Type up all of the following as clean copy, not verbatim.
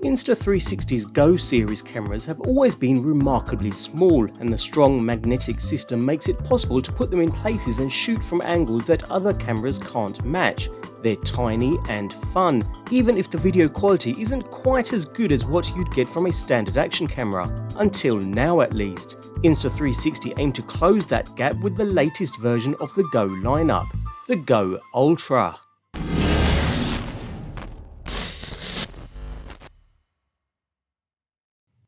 Insta360's GO series cameras have always been remarkably small, and the strong magnetic system makes it possible to put them in places and shoot from angles that other cameras can't match. They're tiny and fun, even if the video quality isn't quite as good as what you'd get from a standard action camera, until now at least. Insta360 aim to close that gap with the latest version of the GO lineup, the GO Ultra.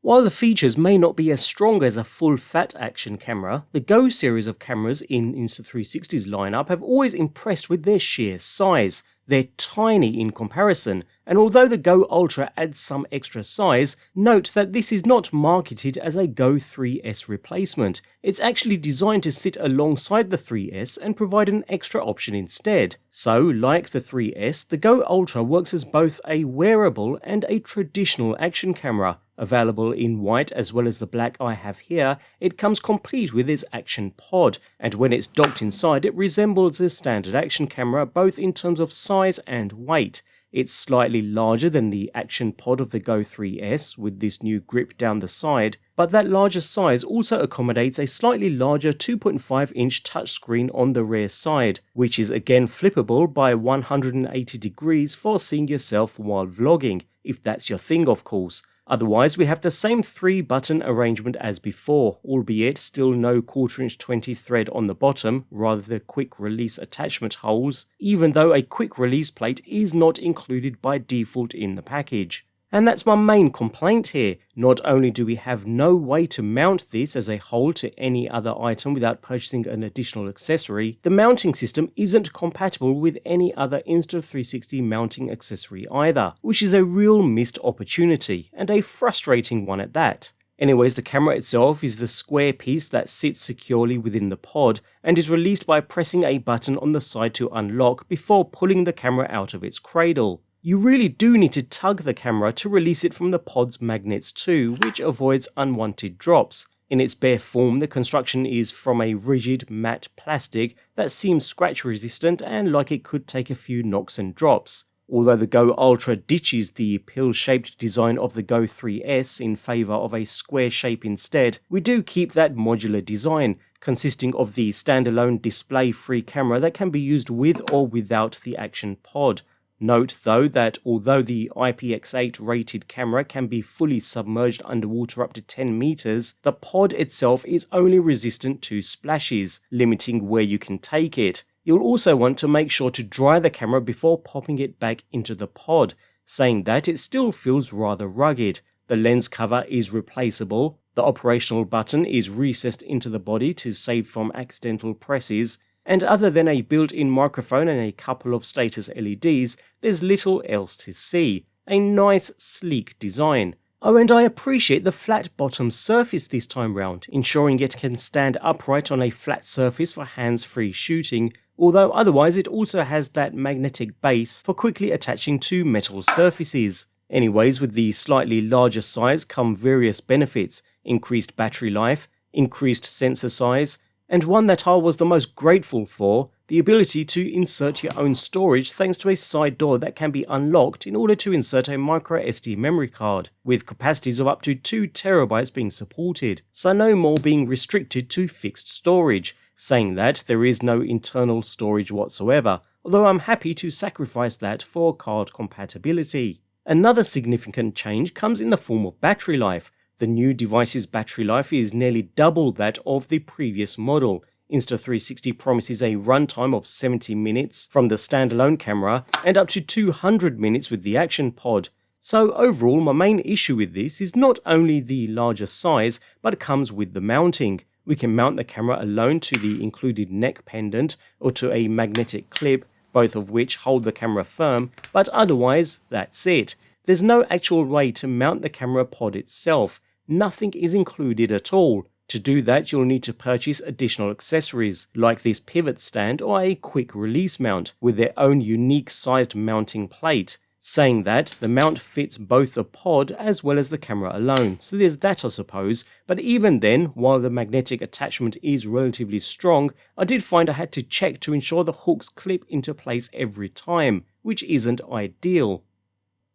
While the features may not be as strong as a full-fat action camera, the GO series of cameras in Insta360's lineup have always impressed with their sheer size. They're tiny in comparison, and although the GO Ultra adds some extra size, note that this is not marketed as a GO 3S replacement. It's actually designed to sit alongside the 3S and provide an extra option instead. So, like the 3S, the GO Ultra works as both a wearable and a traditional action camera. Available in white as well as the black I have here, it comes complete with its action pod, and when it's docked inside it resembles a standard action camera both in terms of size and weight. It's slightly larger than the action pod of the GO 3S with this new grip down the side, but that larger size also accommodates a slightly larger 2.5-inch touchscreen on the rear side, which is again flippable by 180 degrees for seeing yourself while vlogging, if that's your thing of course. Otherwise, we have the same 3-button arrangement as before, albeit still no 1/4-inch 20 thread on the bottom, rather the quick release attachment holes, even though a quick release plate is not included by default in the package. And that's my main complaint here. Not only do we have no way to mount this as a whole to any other item without purchasing an additional accessory, the mounting system isn't compatible with any other Insta360 mounting accessory either, which is a real missed opportunity, and a frustrating one at that. Anyways, the camera itself is the square piece that sits securely within the pod and is released by pressing a button on the side to unlock before pulling the camera out of its cradle. You really do need to tug the camera to release it from the pod's magnets too, which avoids unwanted drops. In its bare form, the construction is from a rigid matte plastic that seems scratch resistant and like it could take a few knocks and drops. Although the GO Ultra ditches the pill-shaped design of the GO 3S in favour of a square shape instead, we do keep that modular design, consisting of the standalone display-free camera that can be used with or without the action pod. Note though that although the IPX8 rated camera can be fully submerged underwater up to 10 meters, the pod itself is only resistant to splashes, limiting where you can take it. You'll also want to make sure to dry the camera before popping it back into the pod. Saying that, it still feels rather rugged. The lens cover is replaceable, the operational button is recessed into the body to save from accidental presses, and other than a built-in microphone and a couple of status LEDs, there's little else to see. A nice, sleek design. Oh, and I appreciate the flat bottom surface this time round, ensuring it can stand upright on a flat surface for hands-free shooting, although otherwise it also has that magnetic base for quickly attaching to metal surfaces. Anyways, with the slightly larger size come various benefits: increased battery life, increased sensor size, and one that I was the most grateful for, the ability to insert your own storage thanks to a side door that can be unlocked in order to insert a micro SD memory card, with capacities of up to 2 TB being supported, so no more being restricted to fixed storage. Saying that, there is no internal storage whatsoever, although I'm happy to sacrifice that for card compatibility. Another significant change comes in the form of battery life. The new device's battery life is nearly double that of the previous model. Insta360 promises a runtime of 70 minutes from the standalone camera and up to 200 minutes with the action pod. So overall, my main issue with this is not only the larger size, but it comes with the mounting. We can mount the camera alone to the included neck pendant or to a magnetic clip, both of which hold the camera firm, but otherwise that's it. There's no actual way to mount the camera pod itself. Nothing is included at all. To do that, you'll need to purchase additional accessories, like this pivot stand or a quick release mount, with their own unique sized mounting plate. Saying that, the mount fits both the pod as well as the camera alone, so there's that I suppose, but even then, while the magnetic attachment is relatively strong, I did find I had to check to ensure the hooks clip into place every time, which isn't ideal.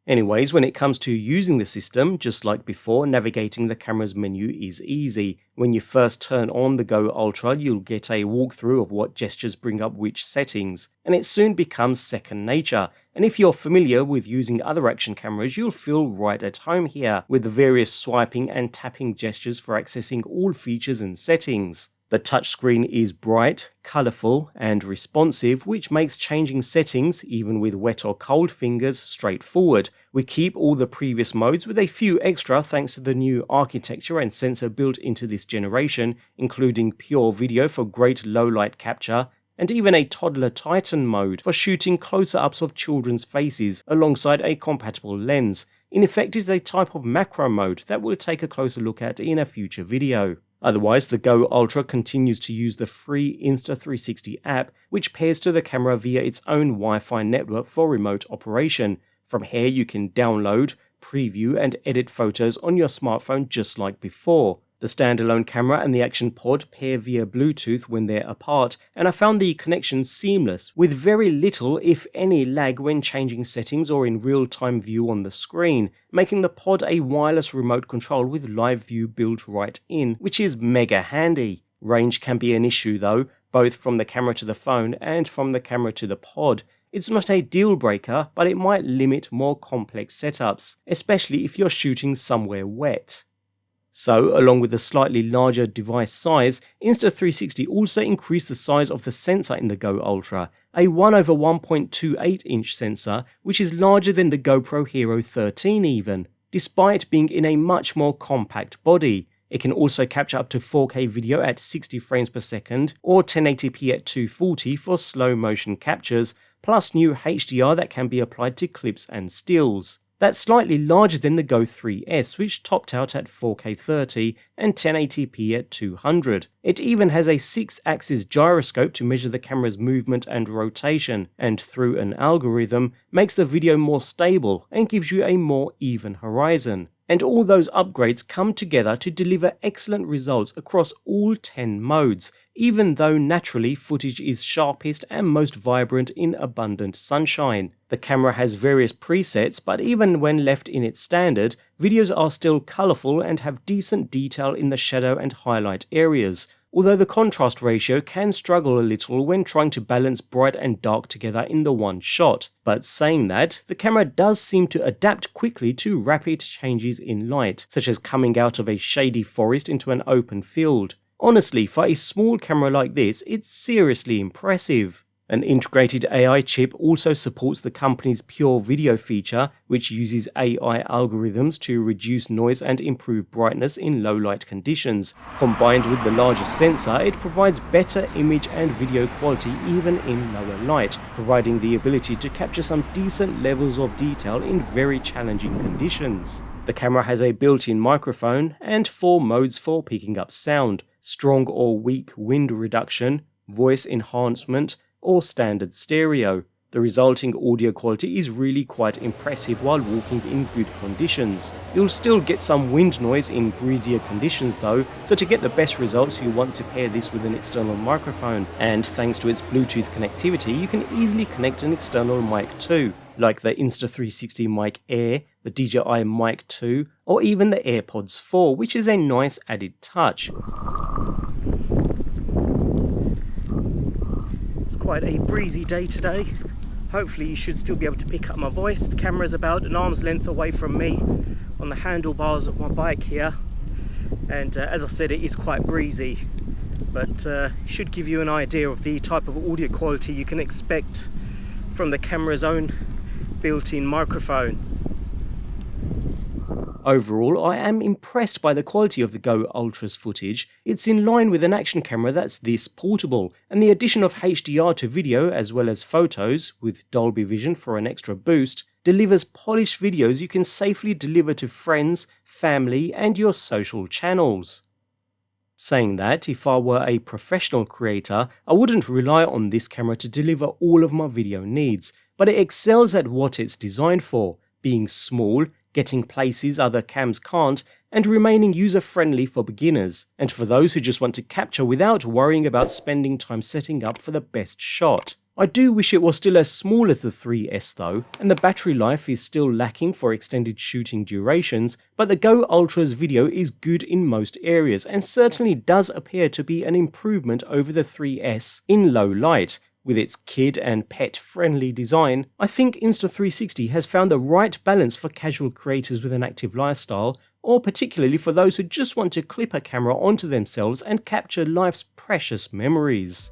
Anyways, when it comes to using the system, just like before, navigating the camera's menu is easy. When you first turn on the Go Ultra, you'll get a walkthrough of what gestures bring up which settings, and it soon becomes second nature. And if you're familiar with using other action cameras, you'll feel right at home here, with the various swiping and tapping gestures for accessing all features and settings. The touchscreen is bright, colourful and responsive, which makes changing settings, even with wet or cold fingers, straightforward. We keep all the previous modes with a few extra thanks to the new architecture and sensor built into this generation, including pure video for great low light capture, and even a toddler Titan mode for shooting closer-ups of children's faces alongside a compatible lens. In effect, it's a type of macro mode that we'll take a closer look at in a future video. Otherwise, the Go Ultra continues to use the free Insta360 app, which pairs to the camera via its own Wi-Fi network for remote operation. From here, you can download, preview and edit photos on your smartphone just like before. The standalone camera and the action pod pair via Bluetooth when they're apart, and I found the connection seamless, with very little if any lag when changing settings or in real-time view on the screen, making the pod a wireless remote control with live view built right in, which is mega handy. Range can be an issue though, both from the camera to the phone and from the camera to the pod. It's not a deal breaker, but it might limit more complex setups, especially if you're shooting somewhere wet. So, along with the slightly larger device size, Insta360 also increased the size of the sensor in the Go Ultra, a 1/1.28 inch sensor, which is larger than the GoPro Hero 13 even, despite being in a much more compact body. It can also capture up to 4K video at 60 frames per second or 1080p at 240 for slow motion captures, plus new HDR that can be applied to clips and stills. That's slightly larger than the Go 3S, which topped out at 4K 30 and 1080p at 200. It even has a 6-axis gyroscope to measure the camera's movement and rotation, and through an algorithm, makes the video more stable and gives you a more even horizon. And all those upgrades come together to deliver excellent results across all 10 modes, even though naturally footage is sharpest and most vibrant in abundant sunshine. The camera has various presets, but even when left in its standard, videos are still colourful and have decent detail in the shadow and highlight areas, although the contrast ratio can struggle a little when trying to balance bright and dark together in the one shot. But saying that, the camera does seem to adapt quickly to rapid changes in light, such as coming out of a shady forest into an open field. Honestly, for a small camera like this, it's seriously impressive. An integrated AI chip also supports the company's Pure Video feature, which uses AI algorithms to reduce noise and improve brightness in low light conditions. Combined with the larger sensor, it provides better image and video quality even in lower light, providing the ability to capture some decent levels of detail in very challenging conditions. The camera has a built-in microphone and 4 modes for picking up sound: strong or weak wind reduction, voice enhancement, or standard stereo. The resulting audio quality is really quite impressive while walking in good conditions. You'll still get some wind noise in breezier conditions though, so to get the best results you want to pair this with an external microphone, and thanks to its Bluetooth connectivity you can easily connect an external mic too, like the Insta360 Mic Air, the DJI Mic 2, or even the AirPods 4, which is a nice added touch. It's quite a breezy day today. Hopefully you should still be able to pick up my voice. The camera's about an arm's length away from me on the handlebars of my bike here, and as I said, it is quite breezy, but should give you an idea of the type of audio quality you can expect from the camera's own built-in microphone. Overall, I am impressed by the quality of the Go Ultra's footage. It's in line with an action camera that's this portable, and the addition of HDR to video as well as photos, with Dolby Vision for an extra boost, delivers polished videos you can safely deliver to friends, family, and your social channels. Saying that, if I were a professional creator, I wouldn't rely on this camera to deliver all of my video needs, but it excels at what it's designed for, being small, getting places other cams can't, and remaining user-friendly for beginners, and for those who just want to capture without worrying about spending time setting up for the best shot. I do wish it was still as small as the 3S though, and the battery life is still lacking for extended shooting durations, but the Go Ultra's video is good in most areas and certainly does appear to be an improvement over the 3S in low light. With its kid and pet friendly design, I think Insta360 has found the right balance for casual creators with an active lifestyle, or particularly for those who just want to clip a camera onto themselves and capture life's precious memories.